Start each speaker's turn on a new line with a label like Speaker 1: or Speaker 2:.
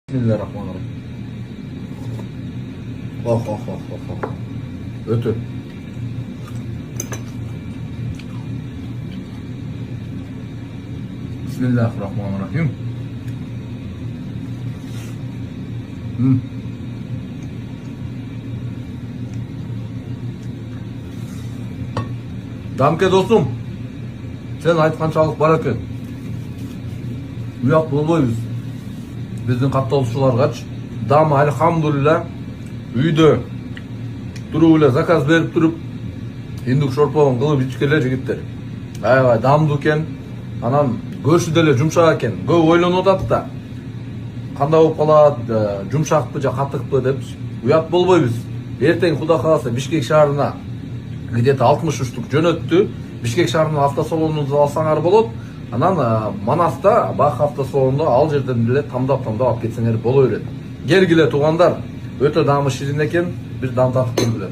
Speaker 1: Bismillahirrahmanirrahim. Oh oh oh oh oh. Ötü. Bismillahirrahmanirrahim. Дамке досым, сен айтқаншалық бар екен. Уят болбойбуз. Биздин катталуучуларгач дам алхамдулилла үйдө туруп эле заказ берип туруп индик шорпоон кылып ичкен эле жигиттер. Аябай дамдуу экен. Анан көршү деле жумшак экен. Көп ойлонуп атат да. Кандай болуп калат, жумшакпы же катыкпы деп. Уят болбойбуз. Эртең Кудай кааласа Бишкек шаарына где-то 60 уштук жөнөттү. Бишкек шаарынын автосалонунду алсаңар болот. Анан Манаста Бак автосалонунда ал жерден деле тамдап алып кетсеңер боло берет. Келгиле туугандар, өтө даамы ширин экен. Бир дам татып көргүлө.